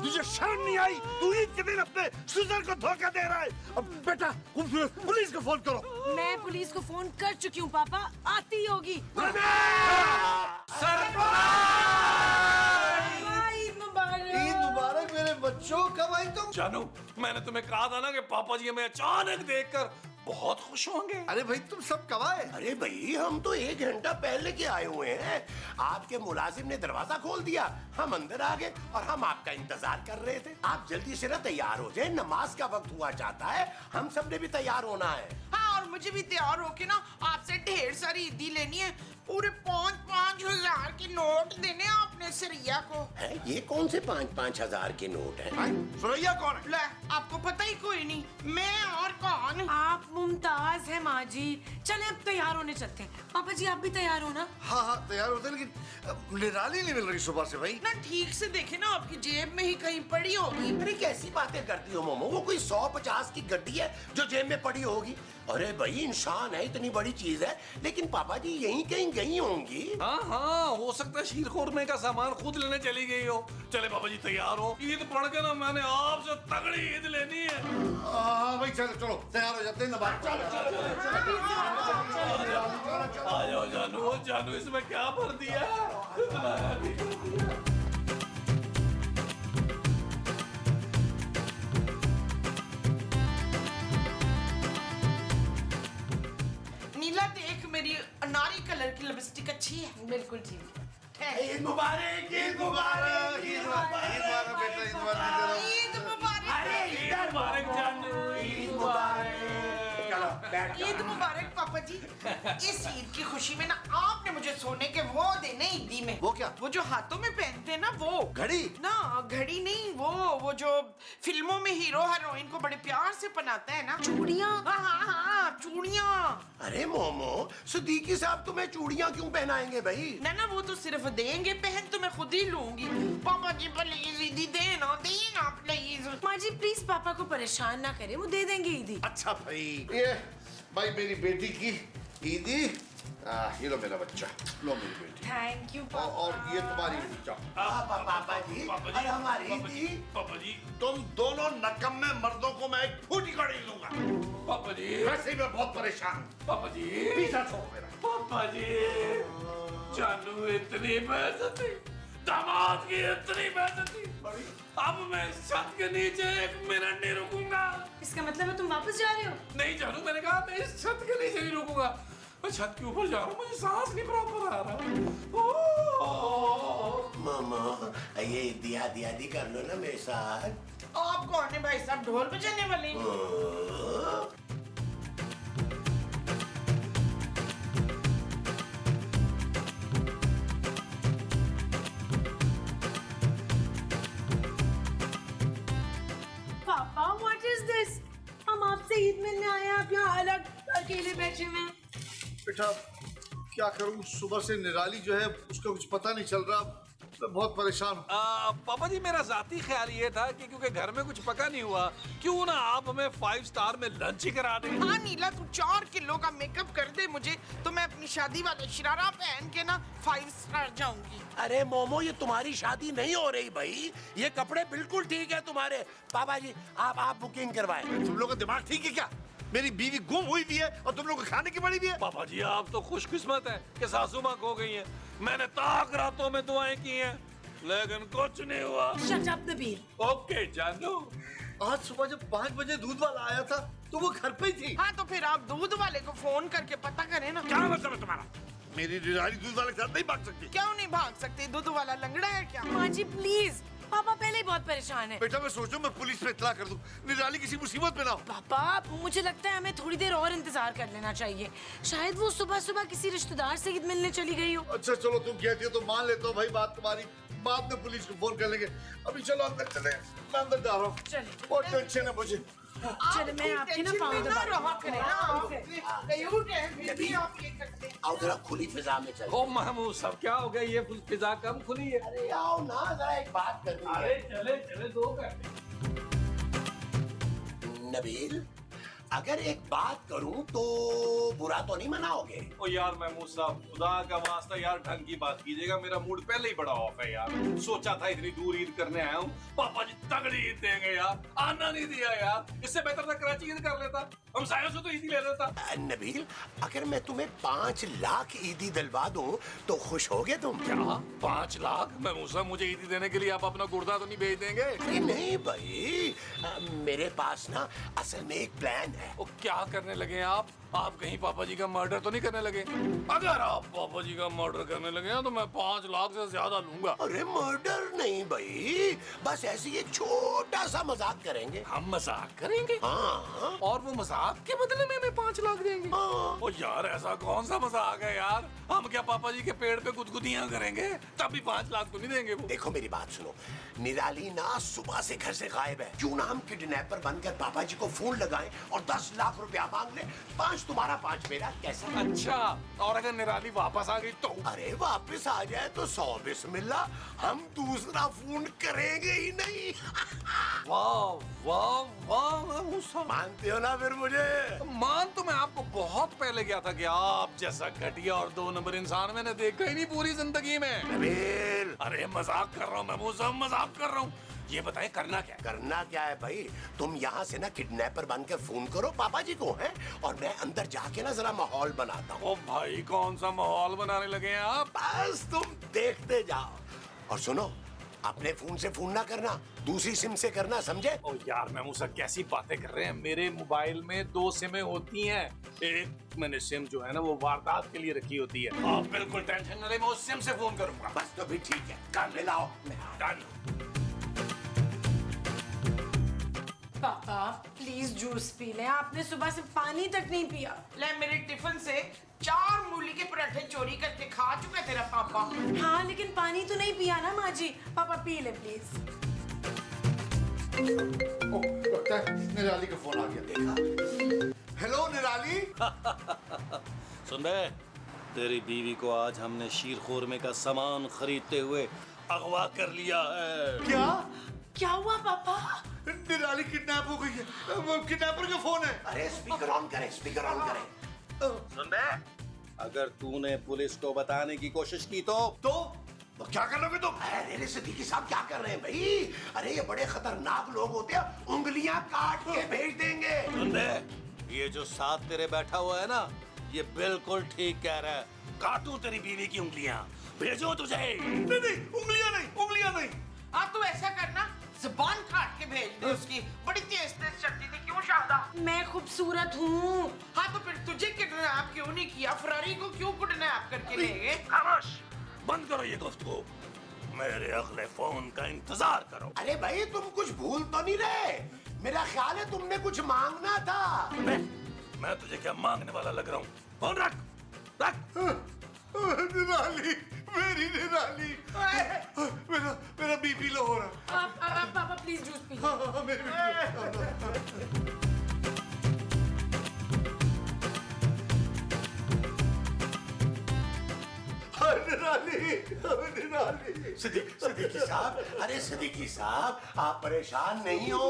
तुझे शर्म नहीं आई? तू ईद के दिन अपने सुसर को धोखा दे रहा है। अब बेटा पुलिस को फोन करो। मैं पुलिस को फोन कर चुकी हूँ पापा, आती होगी। ईद मुबारक मेरे बच्चों। कब आई तुम? जानू, मैंने तुम्हें कहा था ना कि पापा जी हमें अचानक देखकर बहुत खुश होंगे। अरे भाई तुम सब कब आए? अरे भाई हम तो 1 घंटा पहले के आए हुए हैं। आपके मुलाजिम ने दरवाजा खोल दिया, हम अंदर आ गए और हम आपका इंतजार कर रहे थे। आप जल्दी से ना तैयार हो जाए, नमाज का वक्त हुआ चाहता है, हम सब ने भी तैयार होना है। हाँ, और मुझे भी तैयार होके ना आपसे ढेर सारी ईदी लेनी है। पूरे 5-5 हजार के नोट देने हैं आपने सरैया को। है ये कौन से 5-5 हजार के नोट हैं? सुरैया कौन है? ले, आपको पता ही कोई नहीं, मैं और कौन? आप मुमताज है माँ जी। चले अब तैयार होने चलते हैं। पापा जी आप भी तैयार हो ना? हाँ तैयार होते, लेकिन निराली नहीं मिल रही सुबह से भाई। ना ठीक से देखे ना, आपकी जेब में ही कहीं पड़ी होगी। अरे कैसी बातें करती हो मोमो, वो कोई 150 की गड्डी है जो जेब में पड़ी होगी? अरे भाई इंसान है, इतनी बड़ी चीज है, लेकिन पापा जी यहीं कहीं गई होंगी। हाँ हाँ, हो सकता है शीर खोरने का सामान खुद लेने चली गई हो। चले पापा जी तैयार हो, ईद पढ़ के ना मैंने आपसे तगड़ी ईद लेनी है। हाँ भाई चलो चलो तैयार हो जाते हैं ना। आ जाओ जानू, जानू इसमें क्या भर दिया? नीला देख, मेरी अनारी कलर की लिपस्टिक अच्छी है। बिल्कुल ठीक है। ईद मुबारक, ईद मुबारक, ईद मुबारक बेटा ईद मुबारक। ईद मुबारक। ईद मुबारक जानू, ईद मुबारक। चलो बैठ जाओ। ईद मुबारक पापा जी। इस ईद की खुशी में ना आपने मुझे सोने के वो देने ईदी में। वो क्या? वो जो हाथों में पहनते हैं ना, वो घड़ी? ना घड़ी नहीं, वो जो फिल्मों में हीरो हीरोइन को बड़े प्यार से पहनाता है ना, चूड़ियाँ? हाँ हाँ हाँ, चूड़ियाँ। अरे मोमो, सिद्दीकी साहब तुम्हें चूड़ियां क्यों पहनाएंगे भाई? ना वो तो सिर्फ देंगे, पहन तो मैं खुद ही लूंगी। पापा जी प्लीज ईदी देना प्लीज। माँ जी प्लीज पापा को परेशान ना करें, वो दे देंगे ईदी। अच्छा भाई, ये भाई मेरी बेटी की ईदी। ये लो मेरा बच्चा, लो मेरी बेटी। थैंक यू और ये तुम्हारी ईदी। जाओ। पापा जी, अरे हमारी ईदी। पापा जी, तुम दोनों नकम्मे मर्दों को मैं एक फूटी कड़ी लूंगा। पापा जी, वैसे ही मैं बहुत परेशान हूँ। पापा जी, पीछा छोड़ो मेरा। पापा जी, जानू इतनी बेइज्जती, दामाद की इतनी बेइज्जती, अब मैं इस छत के नीचे 1 मिनट नहीं रुकूंगा। इसका मतलब है तुम वापस जा रहे हो? नहीं जानू, मैंने कहा मैं इस छत के नीचे नहीं रुकूंगा। मैं छत के ऊपर जा रहा हूँ, मुझे सांस नहीं प्रॉपर आ रहा। मोमो, ये दिया दी कर लो ना मेरे साथ। आप कौन है भाई साहब, ढोल बजाने वाले? पापा व्हाट इज दिस? हम आपसे ईद मिलने आए हैं, आप यहाँ अलग अकेले बैठे हुए हैं। बेटा क्या करूं, सुबह से निराली जो है उसका कुछ पता नहीं चल रहा, मैं बहुत परेशान हूँ। पापा जी मेरा जाती ख्याल ये था कि क्योंकि घर में कुछ पका नहीं हुआ, क्यों ना आप हमें 5 स्टार में लंच ही करा दें। हाँ नीला, तू 4 किलो का मेकअप कर दे मुझे, तो मैं अपनी शादी वाले शरारा पहन के ना 5 स्टार जाऊंगी। अरे मोमो, ये तुम्हारी शादी नहीं हो रही भाई, ये कपड़े बिल्कुल ठीक है तुम्हारे। पापा जी आप बुकिंग करवाएं। तुम लोग का दिमाग ठीक है क्या? मेरी बीवी गुम हुई भी है और तुम लोग को खाने की पड़ी भी है। पापा जी आप तो खुशकिस्मत हैं कि सासू माँ खो गई हैं। मैंने ताक रातों में दुआएं की हैं, लेकिन कुछ नहीं हुआ। Shut up Nabeel. ओके जानू। आज सुबह जब 5 बजे दूध वाला आया था तो वो घर पे ही थी। हाँ तो फिर आप दूध वाले को फोन करके पता करें ना। क्या मतलब है तुम्हारा? मेरी निराली दूध वाले के साथ नहीं भाग सकती। क्यों नहीं भाग सकते, दूध वाला लंगड़ा है क्या? माँ जी प्लीज, पापा पहले ही बहुत परेशान है। बेटा मैं सोचूं मैं पुलिस पे इत्तला कर दूं, निराली किसी मुसीबत में ना हो। पापा मुझे लगता है हमें थोड़ी देर और इंतजार कर लेना चाहिए, शायद वो सुबह सुबह किसी रिश्तेदार से ईद मिलने चली गई हो। अच्छा चलो तुम कहती हो तो मान लेता हूँ भाई बात तुम्हारी, बाद में पुलिस को फोन कर लेंगे। अभी चलो अंदर चले, मैं अंदर जा रहा हूँ। चलिए। बहुत टेंशन है मुझे। चलो मैं आपके ना पाँव ना दबा रहा करें ना आप। दूँ। क्यूट है, फिर भी आप ये करते हैं। आओ जरा खुली फिजा में चलो। ओ महमूद सब क्या हो गया, ये फिजा कम खुली है। अरे आओ ना, जरा एक बात करनी है। चले चले 2 करते। नबील, अगर एक बात करूं तो बुरा तो नहीं मनाओगे? ओ यार महमूद साहब, खुदा का वास्ता यार ढंग की बात कीजिएगा, मेरा मूड पहले ही बड़ा ऑफ है यार। सोचा था इतनी दूर ईद करने आया हूँ, पापा जी तगड़ी ईद देंगे यार, आना नहीं दिया यार। इससे बेहतर था कराची ईद कर लेता, हम सायों से तो ईदी ले लेता। नबील, अगर मैं तुम्हें 5 लाख ईदी दिलवा दूं तो खुश होगे तुम? क्या 5 लाख? महमूद साहब, मुझे ईदी देने के लिए आप अपना गुर्दा तो नहीं भेज देंगे? अरे नहीं भाई, मेरे पास ना असल में एक प्लान है। वो क्या करने लगे आप कहीं पापा जी का मर्डर तो नहीं करने लगे? अगर आप पापा जी का मर्डर करने लगे हैं तो मैं 5 लाख से ज्यादा लूंगा। अरे मर्डर नहीं भाई, बस ऐसे ही एक छोटा सा मजाक करेंगे। हम मजाक करेंगे? हाँ। और वो मजाक के बदले में हमें 5 लाख देंगे? हाँ। ओ यार, ऐसा कौन सा मजाक है यार? हम क्या पापा जी के पेड़ पे गुदगुदियां करेंगे? तब भी 5 लाख तो नहीं देंगे वो। देखो मेरी बात सुनो, निराली ना सुबह से घर से गायब है। क्यों ना हम किडनैपर बनकर पापा जी को फोन लगाएं और 10 लाख रुपया मांग ले। 5 तुम्हारा 5 मेरा, कैसा? अच्छा, और अगर निराली वापस आ गई तो? अरे वापस आ जाए तो 100 बिस्मिल्लाह, हम दूसरा फोन करेंगे ही नहीं। वाह वाह वाह महमूद साहब, मानते हो ना फिर मुझे? मान तो मैं आपको बहुत पहले गया था कि आप जैसा घटिया और 2 नंबर इंसान मैंने देखा ही नहीं पूरी जिंदगी में। नबील, अरे मजाक कर रहा हूँ महमूद साहब, मजाक कर रहा हूँ। ये बताएं करना क्या है? करना क्या है भाई? तुम यहाँ से ना किडनैपर बनकर फोन करो पापा जी को, हैं? और मैं अंदर जाके ना जरा माहौल बनाता हूँ। ओ भाई, कौन सा माहौल बनाने लगे हैं आप? बस तुम देखते जाओ। और सुनो, अपने फोन से फोन ना करना, दूसरी सिम से करना, समझे? ओ यार महमूद साहब, कैसी बातें कर रहे हैं? मेरे मोबाइल में 2 सिमें होती हैं। एक मैंने सिम जो है ना वो वारदात के लिए रखी होती है। आप बिल्कुल टेंशन न लें, मैं उस सिम से फोन करूंगा। बस तो भी ठीक है, कर ले, लाओ। डन। पापा प्लीज जूस पी लें, आपने सुबह से पानी तक नहीं पिया। ले, मेरे टिफिन से 4 मूली के पराठे चोरी करके खा चुका है तेरा पापा। हाँ, लेकिन पानी तो नहीं पिया ना माँ जी। पापा पी ले प्लीज। लगता है निराली का फोन आ गया। देखा? हेलो निराली। सुन बे, तेरी बीवी को आज हमने शीर खोरमे का सामान खरीदते हुए अगवा कर लिया है। क्या? क्या हुआ पापा? निराली किडनैप हो गई है। वो किडनैपर का फोन है। अरे स्पीकर ऑन करें, स्पीकर ऑन करें। सुन बे, अगर तूने पुलिस को बताने की कोशिश की तो क्या कर लोगे तुम? अरे सिद्दीकी साहब, क्या कर रहे हैं भाई? अरे ये बड़े खतरनाक लोग होते हैं, उंगलियां काट के भेज देंगे। सुन बे, ये जो साथ तेरे बैठा हुआ है ना, ये बिल्कुल ठीक कह रहा है। काटूं तेरी बीवी की उंगलियां, भेजो तुझे। नहीं, उंगलियां नहीं। हाँ, तू ऐसा करना, ज़ुबान काट के भेज दे उसकी। बड़ी तेज चलती थी, क्यों शारदा? मैं खूबसूरत हूँ। हाँ, तो फिर तुझे किडनैप क्यों नहीं किया? फरारी को क्यों किडनैप करके ले गए? खामोश, बंद करो ये गुफ्तगू। मेरे अगले फोन का इंतजार करो। अरे भाई, तुम कुछ भूल तो नहीं रहे? मेरा ख्याल है तुमने कुछ मांगना था। मैं तुझे क्या मांगने वाला लग रहा हूँ? फोन रख। निराली, मेरी निराली। मेरा बीपी लो हो रहा। पापा प्लीज जूस पी ले। हाँ, मेरी बीपी। निराली। सिद्दीकी साहब, अरे सिद्दीकी साहब, आप परेशान नहीं हो।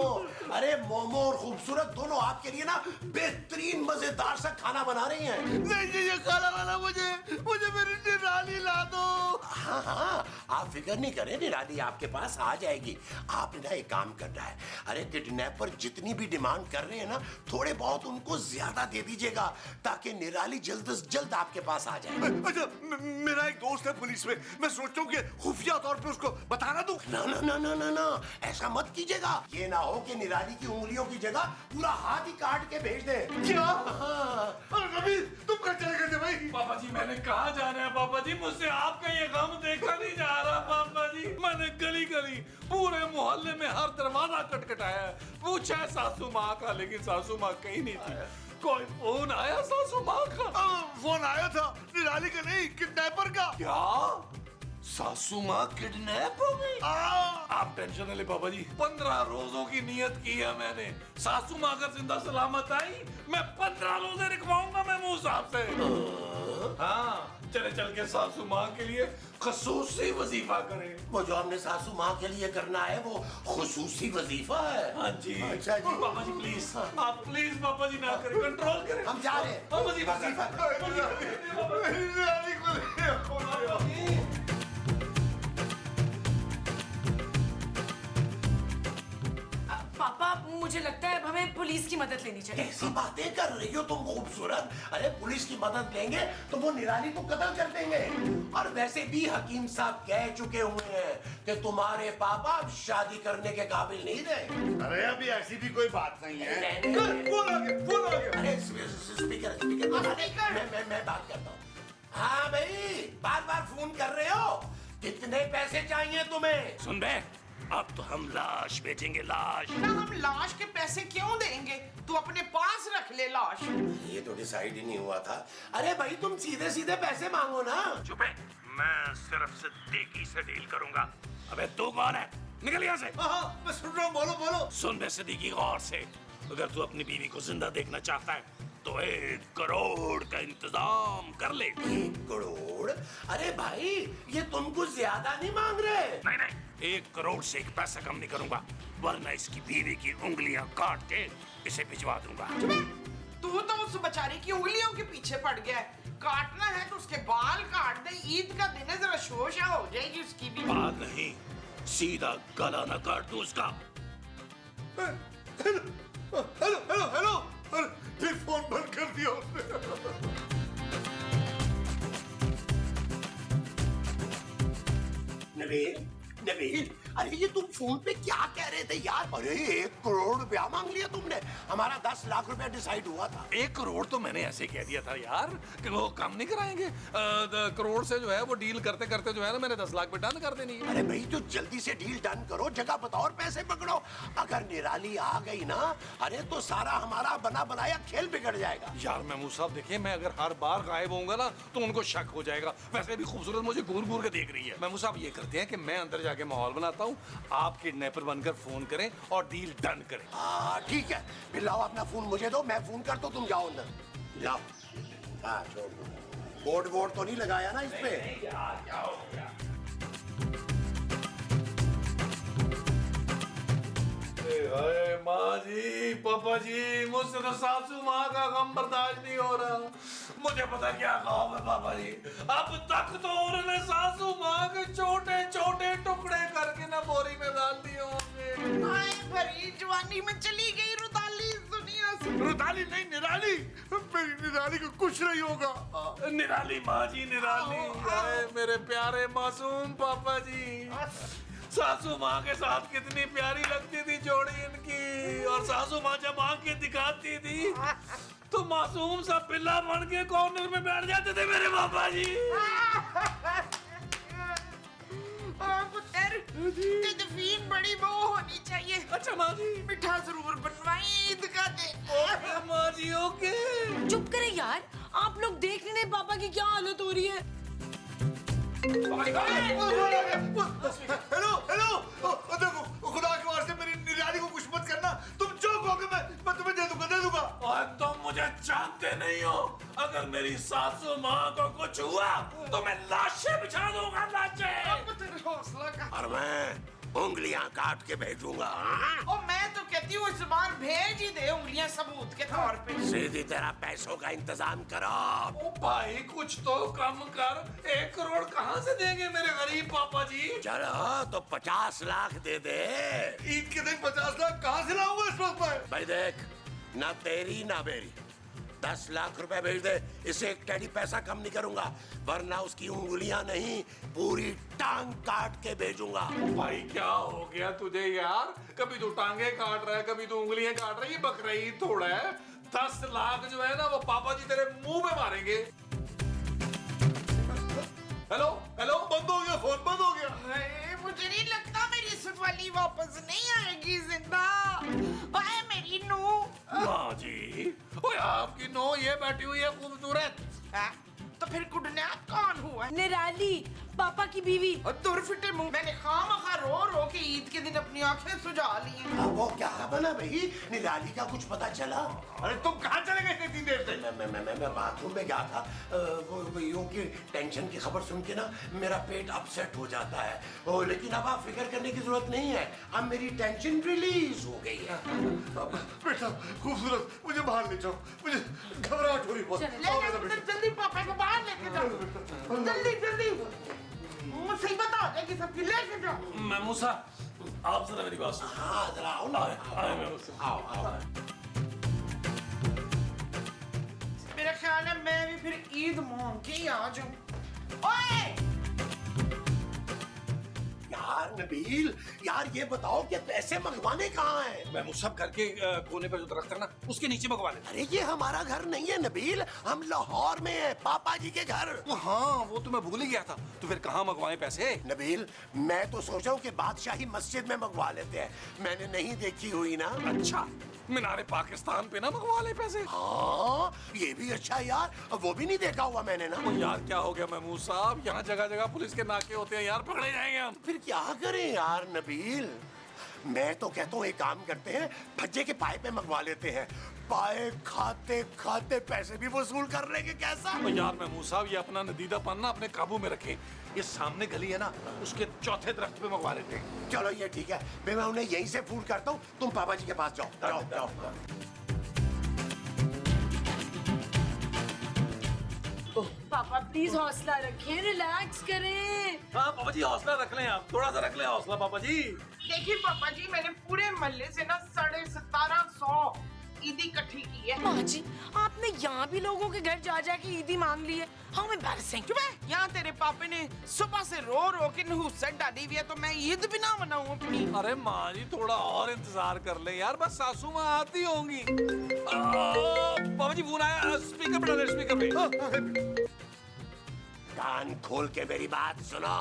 अरे मोमो और खूबसूरत दोनों आपके लिए ना बेहतरीन मजेदार सा खाना बना रही हैं। नहीं ये खाना वाला मुझे मेरी निराली ला दो। हाँ हाँ, आप फिक्र नहीं करें, निराली आपके पास आ जाएगी। आपने ना एक काम करना है, अरे किडनैपर जितनी भी डिमांड कर रहे हैं ना, थोड़े बहुत उनको ज्यादा दे दीजिएगा ताकि निराली जल्द से जल्द आपके पास आ जाए। अच्छा, मेरा एक दोस्त है पुलिस में, मैं सोचता हूँ कि खुफिया तौर पे उसको बताना दूं। ना ना ना ना ना ना, ऐसा मत कीजिएगा। ये ना हो कि निराली की उंगलियों की जगह पूरा हाथ ही काट के भेज दे। क्या? अरे रवि, तुम कहाँ चले गए थे भाई? पापा जी, मैंने कहा जाना है पापा जी, मुझसे आपका ये गम देखा नहीं जा रहा पापा जी। मैंने गली गली पूरे मोहल्ले में हर दरवाजा खटखटाया, पूछा है सासू माँ का, लेकिन सासू माँ कहीं नहीं थी। कोई फोन आया सासू माँ का? फोन आया था, निराली का नहीं, किडनैपर का। क्या सासू माँ किडनैप हो गई? आप टेंशन न ले पापा जी, 15 रोजों की नियत की है मैंने। सासू माँ अगर जिंदा सलामत आई, मैं 15 रोजे लिखवाऊंगा महमूद साहब से। हाँ चले चल के सासू माँ के लिए खसूसी वजीफा करें। वो जो हमने सासू माँ के लिए करना है वो खुसूसी वजीफा है। हाँ जी। अच्छा जी। पापा जी प्लीज, आप प्लीज पापा जी ना करें, कंट्रोल करें। हम जा रहे हैं। हाँ, वजीफा करें। निराली को ले खोलो। पापा मुझे लगता है अब हमें पुलिस की मदद लेनी चाहिए। कैसी बातें कर रही हो तुम खूबसूरत। अरे पुलिस की मदद लेंगे तो वो निराली को कत्ल कर देंगे। और वैसे भी हकीम साहब कह चुके हुए हैं कि तुम्हारे पापा अब शादी करने के काबिल नहीं रहे। अरे अभी ऐसी भी कोई बात नहीं है। फोन आ गया। अरे स्पीकर मैं बात करता हूँ। हाँ भाई बार बार फोन कर रहे हो। कितने पैसे चाहिए तुम्हें? सुन बे, अब तो हम लाश बेचेंगे, लाश। ना हम लाश के पैसे क्यों देंगे? तू अपने पास रख ले लाश। ये तो डिसाइड ही नहीं हुआ था। अरे भाई तुम सीधे सीधे पैसे मांगो ना। चुप है, मैं सिर्फ सिद्दीकी से डील करूंगा। अबे तू कौन है? निकल यहाँ से। हाँ मैं सुन रहा हूँ, बोलो बोलो। सुन बे सिद्दीकी गौर से, अगर तू अपनी बीवी को जिंदा देखना चाहता है तो 1 करोड़ का इंतजाम कर ले। 1 करोड़? अरे भाई ये तुम कुछ ज्यादा नहीं मांग रहे? नहीं नहीं, 1 करोड़ से एक पैसा कम नहीं करूंगा, वरना इसकी बीवी की उंगलियां काट के इसे भिजवा दूंगा। तू तो उस बेचारे की उंगलियों के पीछे पड़ गया है। काटना है तो उसके बाल काट दे। ईद का दिन है, जरा शोशा हो जाएगी उसकी भी। बाल नहीं, सीधा गला न काट दूं उसका। Hello hello hello. अरे फिर फोन बंद कर दिया उसने। नवीन नवीन, अरे ये तुम फोन पे क्या कह रहे थे यार? अरे 1 करोड़ रुपया मांग लिया तुमने। हमारा 10 लाख रुपया डिसाइड हुआ था। 1 करोड़ तो मैंने ऐसे कह दिया था यार कि वो काम नहीं कराएंगे। 10 करोड़ से जो है वो डील करते करते जो है ना मैंने 10 लाख पे डन कर देनी है। अरे भाई तो जल्दी से डील डन करो, जगह बताओ और पैसे पकड़ो। अगर निराली आ गई ना, अरे तो सारा हमारा बना बनाया खेल बिगड़ जाएगा। यार महमूद साहब देखिए, मैं अगर हर बार गायब होऊंगा ना तो उनको शक हो जाएगा। वैसे भी खूबसूरत मुझे घूर घूर के देख रही है। महमूद साहब ये करते हैं कि मैं अंदर जाके माहौल बनाता हूँ, आप किडनैपर बनकर फोन करें और डील डन करें। हाँ ठीक है, फिर लाओ अपना फोन मुझे दो, मैं फोन करता हूँ, तुम जाओ अंदर। लाओ। हाँ छोड़ दो। कोड वोड तो नहीं लगाया ना इस पे? अरे माँ जी, पापा जी, मुझसे तो सासू माँ का गम बर्दाश्त नहीं हो रहा। मुझे पता क्या काम है पापा जी। अब तक तो उन्होंने सासू माँ के छोटे छोटे टुकड़े करके ना बोरी में डाल दिए होंगे। हाय भरी जवानी में चली गई रुदाली दुनिया से। रुदाली नहीं, निराली। मेरी निराली को कुछ नहीं होगा। निराली माँ जी, निराली। अरे मेरे प्यारे मासूम पापा जी, सासू माँ के साथ कितनी प्यारी लगती थी जोड़ी इनकी। और सासू माँ जब आंखें दिखाती थी तो मासूम सा पिल्ला बन के कॉर्नर में बैठ जाते थे मेरे पापा जी। पुत्र, तेजफीन बड़ी वो होनी चाहिए। अच्छा माँ जी। मिठा जरूर बनवाई ईद का दिन। ओके माँ जी, ओके। चुप करे यार, आप लोग देख नहीं रहे पापा की क्या हालत हो रही है। Hello hello. देखो खुदा के वास्ते मेरी निराली को कुछ मत करना। तुम जो कहोगे मैं तुम्हें दे दूंगा। और तुम मुझे जानते नहीं हो, अगर मेरी सासू माँ को कुछ हुआ तो मैं लाशें बिछा दूंगा, लाशें। पुत्र हौसला का। और मैं उंगलियां काट के भेजूंगा। और मैं तो कहती हूँ इस बार भेज ही दे उंगलियां सबूत के तौर पे। सीधी तरह पैसों का इंतजाम करो। ओ भाई कुछ तो कम कर। 1 करोड़ कहाँ से देंगे मेरे गरीब पापा जी? चलो तो 50 लाख दे दे। ईद के दिन 50 लाख कहाँ से लाऊंगा इस वक्त मैं? भाई देख, ना तेरी ना मेरी, 10 लाख रुपए भेज दे। इसे एक टेडी पैसा कम नहीं करूंगा, वरना उसकी उंगलियां नहीं पूरी टांग काट के भेजूंगा। भाई क्या हो गया तुझे यार? कभी तू टांगे काट रहा है, कभी तू उंगलियां काट रही है। बकरीद थोड़ा है। 10 लाख जो है ना वो पापा जी तेरे मुंह में मारेंगे। Hello hello. बंद हो गया फोन, बंद हो गया। हाय, मुझे नहीं लगता मेरी सुनवाली वापस नहीं आएगी जिंदा। हाय मेरी नू। माँ जी, ओए आपकी नो ये बैठी हुई है खूबसूरत। तो फिर गुडनैप कौन हुआ? निराली, पापा की बीवी। और तुर फिटे मुंह, मैंने खामखा रो रो के ईद के दिन अपनी आंखें सुझा ली हैं। अब वो क्या बना भाई, निराली का कुछ पता चला? अरे तुम कहाँ चले गए थे 3 देर से? मैं बाथरूम में गया था। वो यूं की टेंशन की खबर सुन के ना मेरा पेट अपसेट हो जाता है। लेकिन अब आप फिक्र करने की जरूरत नहीं है, अब मेरी टेंशन रिलीज हो गई है। बेटा खूबसूरत, मुझे बाहर ले जाओ, मुझे घबराहट हो रही बहुत। चलो, ले जाओ उधर, जल्दी पापा को बाहर लेके जाओ, जल्दी जल्दी, मुसीबत आ जाएगी सबकी, लेके जाओ। मैं मूसा, आप जरा मेरी बात सुनो। हाँ जरा आओ ना, आओ आओ। मेरा ख्याल है मैं भी फिर ईद मांग के ही आ जाऊं। ओए यार नबील, यार ये बताओ कि पैसे मंगवाने कहाँ हैं? मैं मुसब घर के कोने पर जो दरख्त है ना, उसके नीचे मंगवा ले। अरे ये हमारा घर नहीं है नबील, हम लाहौर में हैं, पापा जी के घर। हाँ, वो तो मैं भूल ही गया था। तो फिर कहाँ मंगवाए पैसे? नबील, मैं तो सोचा हूँ कि बादशाही मस्जिद में मंगवा लेते हैं, मैंने नहीं देखी हुई ना। अच्छा, मीनारे पाकिस्तान पे ना मंगवा ले पैसे। हाँ ये भी अच्छा है यार, वो भी नहीं देखा हुआ मैंने ना। यार क्या हो गया महमूद साहब, यहाँ जगह जगह पुलिस के नाके होते हैं यार, पकड़े जाएंगे हम। फिर क्या करें यार नबील, मैं तो कहता हूँ एक काम करते हैं, भज्जे के पाए पे मंगवा लेते हैं, पाए खाते खाते पैसे भी वसूल कर लेंगे, कैसा? यार महमूद साहब, ये अपना नदीदापन ना अपने काबू में रखें। ये सामने गली है ना, उसके चौथे दरख्त पे मंगवा लेते हैं। चलो ये ठीक है, मैं उन्हें यहीं से फोन करता हूँ, तुम पापा जी के पास जाओ जाओ जाओ। पापा प्लीज हौसला रखें, रिलैक्स करें। हाँ पापा जी, हौसला रख लें आप, थोड़ा सा रख लें हौसला पापा जी। देखिए पापा जी, मैंने पूरे मोहल्ले से ना 1750 ईदी इकट्ठी की है। माँ जी, आपने यहाँ भी लोगों के घर जा जा के ईदी मांग ली है। How embarrassing. चुप है, यहाँ तेरे पापे ने सुबह से रो रो के नहुसत डाली हुई है, तो मैं ईद भी ना मनाऊं अपनी। अरे माँ जी, थोड़ा और इंतजार कर ले यार, बस सासू माँ आती होंगी। पापा जी फोन आया, स्पीकर पे डाले, स्पीकर पे। कान खोल के मेरी बात सुनो,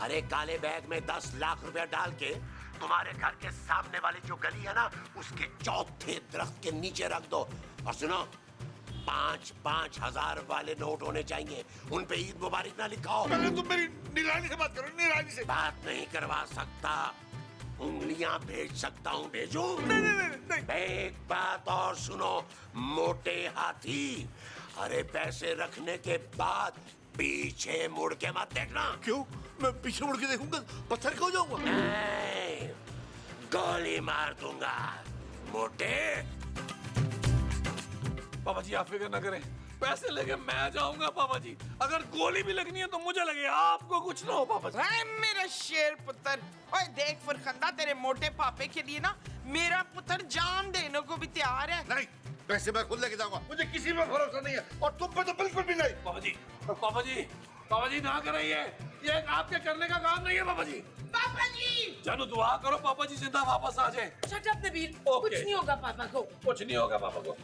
अरे काले बैग में 10 लाख रुपया डाल के तुम्हारे घर के सामने वाली जो गली है ना, उसके चौथे दरख्त के नीचे रख दो। और सुनो, 5-5 हजार वाले नोट होने चाहिए, उन पे ईद मुबारक ना लिखा हो। पहले तुम मेरी निगरानी से बात करो, निगरानी से। बात नहीं करवा सकता, उंगलियां भेज सकता हूँ, भेजूं? नहीं। एक बात और सुनो मोटे हाथी, अरे पैसे रखने के बाद पीछे मुड़ के मत देखना। क्यों? मैं पीछे मुड़ के देखूंगा, पत्थर खो जाऊंगा। नहीं, गोली मार दूंगा मोटे। पापा जी आप फिक्र न करें, पैसे लेके मैं जाऊंगा पापा जी। अगर गोली भी लगनी है तो मुझे लगे, आपको कुछ ना हो पापा जी। अरे मेरा शेर पुत्र, ओए देख फरखंदा, तेरे मोटे पापे के लिए ना मेरा पुत्र जान देने को भी तैयार है। नहीं, पैसे मैं खुद लेके जाऊंगा, मुझे किसी पे भरोसा नहीं है, और तुम पे तो बिल्कुल भी नहीं। पापा जी, पापा जी, पापा जी ना करें ये आपके करने का काम नहीं है पापा जी। पापा जी जानू दुआ करो पापा जी जिंदा वापस आ जाए। Shut up Nabeel, Okay. कुछ नहीं होगा पापा को। कुछ नहीं होगा पापा को।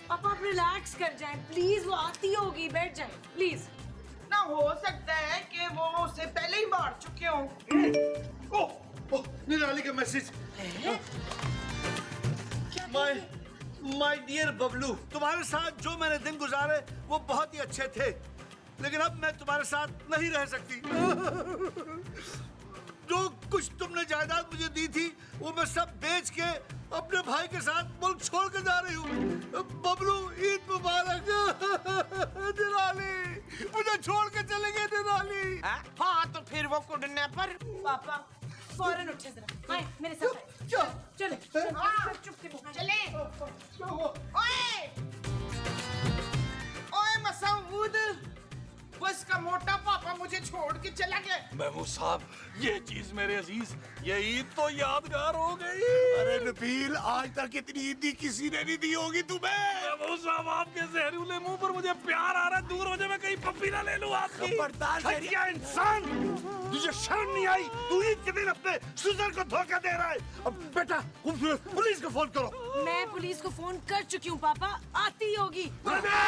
पापा आप रिलैक्स कर जाएं प्लीज, वो आती होगी, बैठ जाएं प्लीज। ना हो सकता है कि वो उससे पहले ही मार चुके हों। ओह, निराली का मैसेज। माय डियर बबलू, तुम्हारे साथ जो मैंने दिन गुजारे वो बहुत ही अच्छे थे, लेकिन अब मैं तुम्हारे साथ नहीं रह सकती। जो कुछ तुमने जायदाद मुझे दी थी वो मैं सब बेच के अपने भाई के साथ मुल्क छोड़ के जा रही हूँ। बबलू ईद मुबारक। निराली, मुझे छोड़ के चले गए निराली। हाँ तो फिर वो किडनैपर। पापा फौरन उठे जरा, आए मेरे साथ आए। क्या? चले हाँ, चुप के मुँह। चले। ओए ओए मसूद, वो इसका मोटा पापा मुझे छोड़ के चला गया। महमूद साहब, ये चीज मेरे अजीज, ये ईद तो यादगार हो गई। अरे नबील, आज तक इतनी ईदी किसी ने नहीं दी होगी तुम्हें। महमूद साहब, आपके जहरीले मुंह पर मुझे प्यार आ रहा है। दूर हो जाए, मैं कहीं पप्पी ना ले लूं आपकी। खबरदार क्या इंसान, तुझे शर्म नहीं आई? तू ईद के दिन अपने सुसर को धोखा दे रहा है। अब बेटा पुलिस को फोन करो। मैं पुलिस को फोन कर चुकी हूँ पापा, आती होगी। रने!